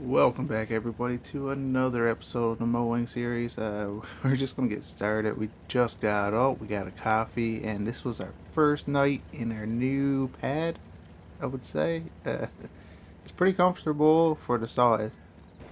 Welcome back, everybody, to another episode of the Mowing series. We're just gonna get started. We just got up, we got a coffee, and this was our first night in our new pad. I would say it's pretty comfortable for the size.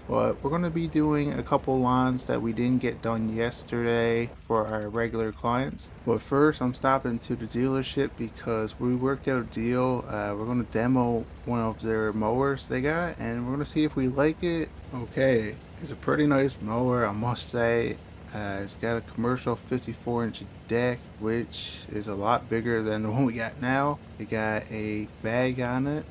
But we're going to be doing a couple lines that we didn't get done yesterday for our regular clients. But first, I'm stopping to the dealership because we worked out a deal. We're going to demo one of their mowers they got, and we're going to see if we like it. Okay, it's a pretty nice mower, I must say. It's got a commercial 54-inch deck, which is a lot bigger than the one we got now. It got a bag on it.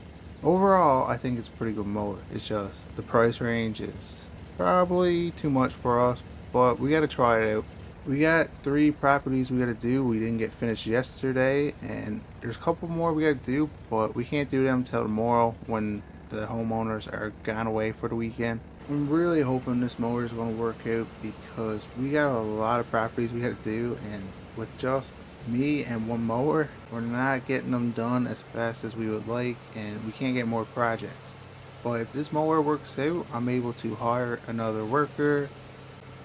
Overall, I think it's a pretty good mower. It's just the price range is probably too much for us, but we gotta try it out. We got 3 properties we gotta do. We didn't get finished yesterday, and there's a couple more we gotta do, but we can't do them until tomorrow when the homeowners are gone away for the weekend. I'm really hoping this mower is gonna work out because we got a lot of properties we gotta do, and with just me and one mower, we're not getting them done as fast as we would like, and we can't get more projects. But if this mower works out, I'm able to hire another worker,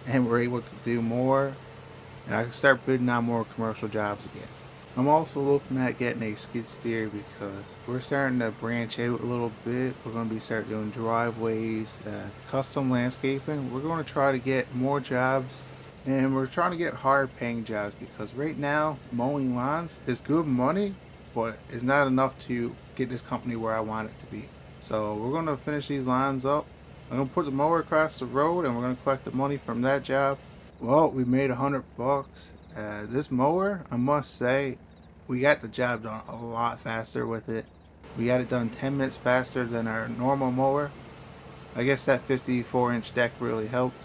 and we're able to do more, and I can start bidding on more commercial jobs again. I'm also looking at getting a skid steer because we're starting to branch out a little bit. We're going to be start doing driveways, custom landscaping. We're going to try to get more jobs, and we're trying to get hard paying jobs because right now mowing lawns is good money, but it's not enough to get this company where I want it to be. So we're going to finish these lines up. I'm going to put the mower across the road, and we're going to collect the money from that job. Well, we made $100. This mower, I must say, we got the job done a lot faster with it. We got it done 10 minutes faster than our normal mower. I guess that 54-inch deck really helped.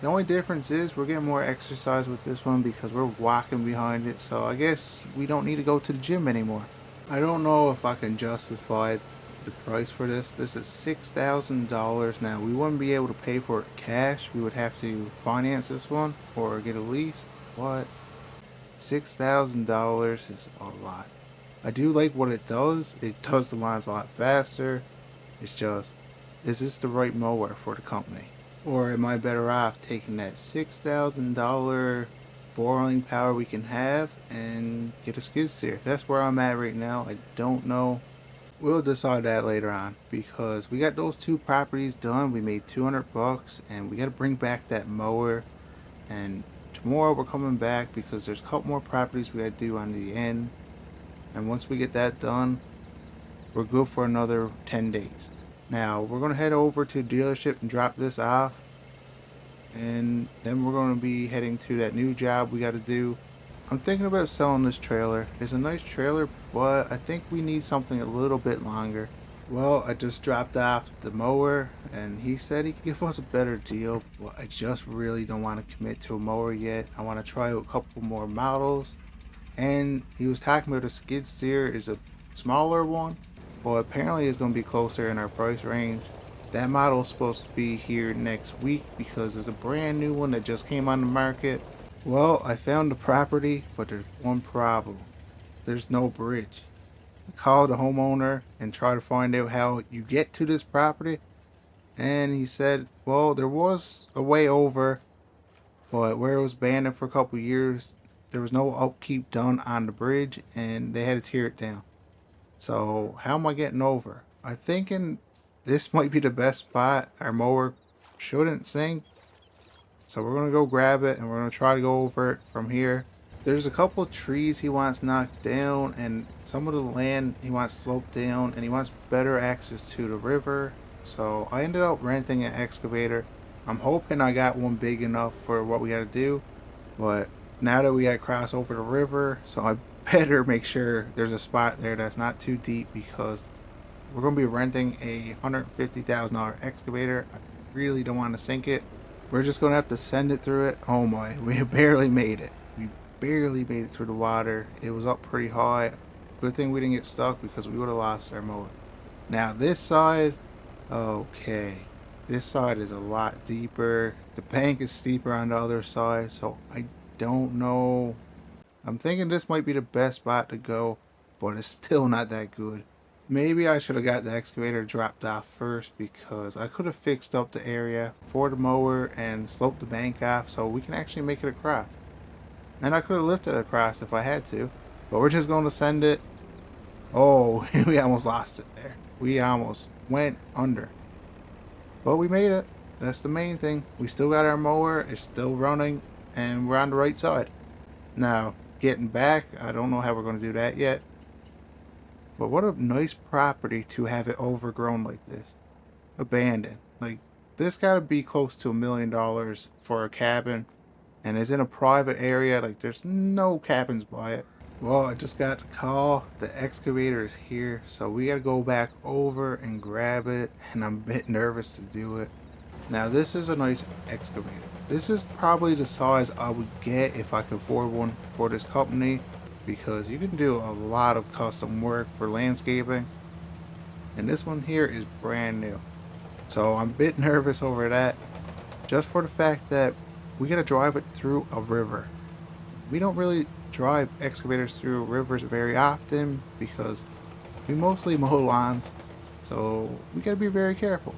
The only difference is we're getting more exercise with this one because we're walking behind it, so I guess we don't need to go to the gym anymore. I don't know if I can justify the price for this. This is $6,000 now. We wouldn't be able to pay for it cash. We would have to finance this one or get a lease. What? $6,000 is a lot. I do like what it does. It does the lines a lot faster. It's just, is this the right mower for the company? Or am I better off taking that $6,000 borrowing power we can have and get a skid steer? That's where I'm at right now. I don't know. We'll decide that later on because we got those 2 properties done. We made $200 and we got to bring back that mower. And tomorrow we're coming back because there's a couple more properties we got to do on the end. And once we get that done, we're good for another 10 days. Now we're going to head over to the dealership and drop this off. And then we're going to be heading to that new job we got to do. I'm thinking about selling this trailer. It's a nice trailer, but I think we need something a little bit longer. Well, I just dropped off the mower, and he said he could give us a better deal, but I just really don't want to commit to a mower yet. I want to try out a couple more models, and he was talking about a skid steer is a smaller one, but apparently it's going to be closer in our price range. That model is supposed to be here next week because there's a brand new one that just came on the market. Well, I found the property, but there's one problem. There's no bridge. I called the homeowner and tried to find out how you get to this property, and he said, well, there was a way over, but where it was abandoned for a couple years, there was no upkeep done on the bridge, and they had to tear it down. So how am I getting over? I'm thinking this might be the best spot. Our mower shouldn't sink. So we're going to go grab it and we're going to try to go over it from here. There's a couple of trees he wants knocked down and some of the land he wants sloped down and he wants better access to the river. So I ended up renting an excavator. I'm hoping I got one big enough for what we got to do. But now that we got to cross over the river, so I better make sure there's a spot there that's not too deep because we're going to be renting a $150,000 excavator. I really don't want to sink it. We're just going to have to send it through it. Oh my, we barely made it. We barely made it through the water. It was up pretty high. Good thing we didn't get stuck because we would have lost our mower. Now this side, okay. This side is a lot deeper. The bank is steeper on the other side, so I don't know. I'm thinking this might be the best spot to go, but it's still not that good. Maybe I should have got the excavator dropped off first because I could have fixed up the area for the mower and sloped the bank off so we can actually make it across. And I could have lifted it across if I had to, but we're just going to send it. Oh, we almost lost it there. We almost went under, but we made it. That's the main thing. We still got our mower, it's still running, and we're on the right side. Now, getting back, I don't know how we're going to do that yet. But what a nice property to have it overgrown like this. Abandoned. Like, this gotta be close to $1 million for a cabin. And it's in a private area. Like, there's no cabins by it. Well, I just got the call. The excavator is here. So we gotta go back over and grab it. And I'm a bit nervous to do it. Now, this is a nice excavator. This is probably the size I would get if I could afford one for this company, because you can do a lot of custom work for landscaping. And this one here is brand new. So I'm a bit nervous over that, just for the fact that we gotta drive it through a river. We don't really drive excavators through rivers very often because we mostly mow lawns, so we gotta be very careful.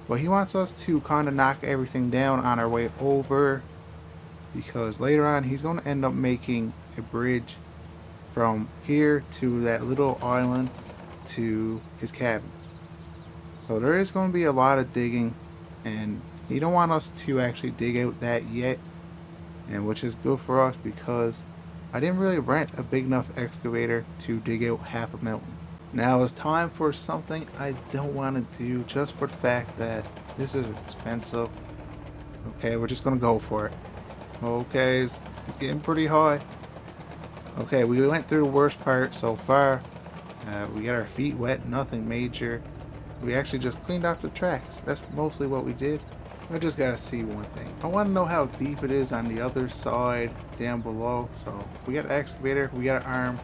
But he wants us to kind of knock everything down on our way over, because later on he's going to end up making a bridge from here to that little island to his cabin. So there is going to be a lot of digging, and he don't want us to actually dig out that yet, and which is good for us because I didn't really rent a big enough excavator to dig out half a mountain. Now it's time for something I don't want to do, just for the fact that this is expensive. Okay, we're just gonna go for it. Okay, it's getting pretty high. Okay, we went through the worst part so far. We got our feet wet, nothing major. We actually just cleaned off the tracks. That's mostly what we did. I just gotta see one thing. I want to know how deep it is on the other side down below. So we got an excavator, we got an arm.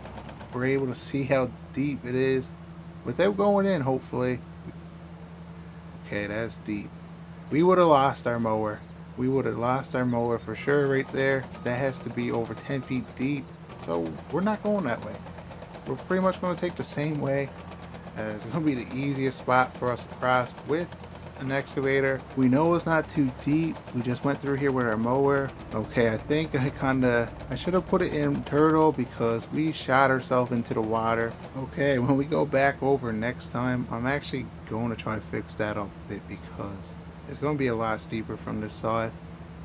We're able to see how deep it is without going in, hopefully. Okay, that's deep. We would have lost our mower. We would have lost our mower for sure right there. That has to be over 10 feet deep. So we're not going that way. We're pretty much going to take the same way. It's going to be the easiest spot for us to cross with an excavator. We know it's not too deep. We just went through here with our mower. Okay, I think I should have put it in turtle because we shot ourselves into the water. Okay, when we go back over next time, I'm actually going to try to fix that up a bit because it's going to be a lot steeper from this side.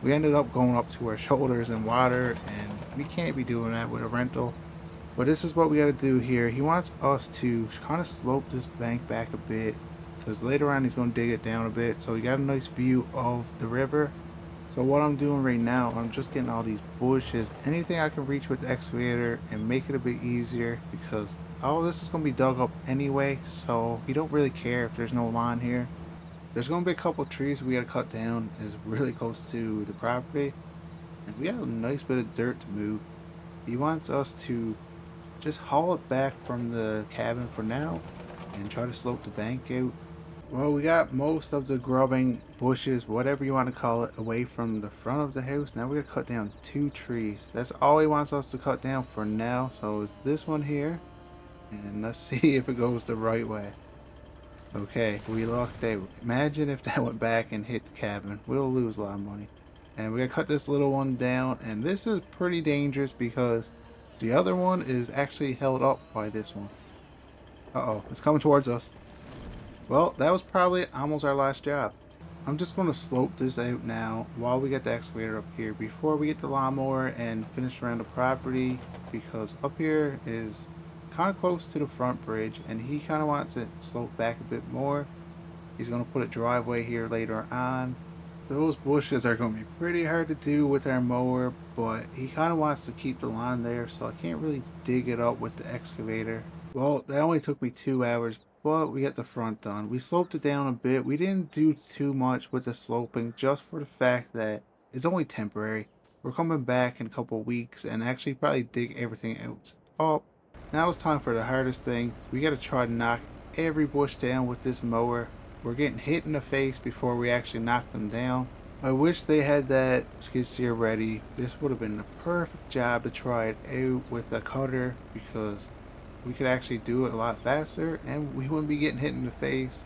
We ended up going up to our shoulders in water, and we can't be doing that with a rental. But this is what we got to do here. He wants us to kind of slope this bank back a bit, because later on he's going to dig it down a bit, so we got a nice view of the river. So what I'm doing right now, I'm just getting all these bushes, anything I can reach with the excavator and make it a bit easier, because all this is going to be dug up anyway, so you don't really care if there's no lawn here. There's going to be a couple trees we got to cut down is really close to the property, and we got a nice bit of dirt to move. He wants us to just haul it back from the cabin for now and try to slope the bank out. Well, we got most of the grubbing bushes, whatever you want to call it, away from the front of the house. Now we're going to cut down 2 trees. That's all he wants us to cut down for now. So it's this one here, and let's see if it goes the right way. Okay, we lucked out. Imagine if that went back and hit the cabin. We'll lose a lot of money. And we're going to cut this little one down, and this is pretty dangerous because the other one is actually held up by this one. Uh-oh, it's coming towards us. Well, that was probably almost our last job. I'm just going to slope this out now while we get the excavator up here before we get the lawnmower and finish around the property, because up here is kind of close to the front bridge and he kind of wants it sloped back a bit more. He's going to put a driveway here later on. Those bushes are going to be pretty hard to do with our mower, but he kind of wants to keep the lawn there, so I can't really dig it up with the excavator. Well, that only took me 2 hours, but we got the front done. We sloped it down a bit. We didn't do too much with the sloping, just for the fact that it's only temporary. We're coming back in a couple weeks and actually probably dig everything else up. Now it's time for the hardest thing. We got to try to knock every bush down with this mower. We're getting hit in the face before we actually knock them down. I wish they had that skid steer ready. This would have been the perfect job to try it out with a cutter, because we could actually do it a lot faster and we wouldn't be getting hit in the face.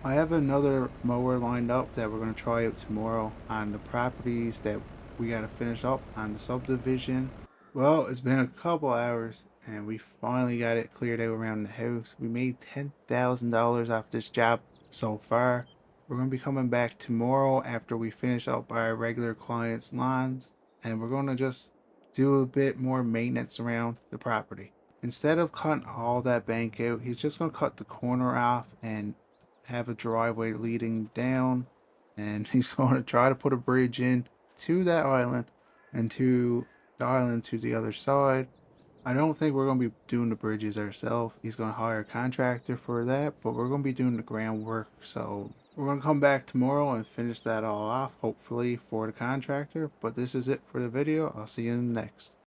I have another mower lined up that we're going to try out tomorrow on the properties that we got to finish up on the subdivision. Well, it's been a couple hours and we finally got it cleared out around the house. We made $10,000 off this job so far. We're going to be coming back tomorrow after we finish up our regular clients' lawns, and we're going to just do a bit more maintenance around the property. Instead of cutting all that bank out, he's just going to cut the corner off and have a driveway leading down, and he's going to try to put a bridge in to that island and to the island to the other side. I don't think we're going to be doing the bridges ourselves. He's going to hire a contractor for that, but we're going to be doing the groundwork. So we're going to come back tomorrow and finish that all off, hopefully, for the contractor. But this is it for the video. I'll see you in the next.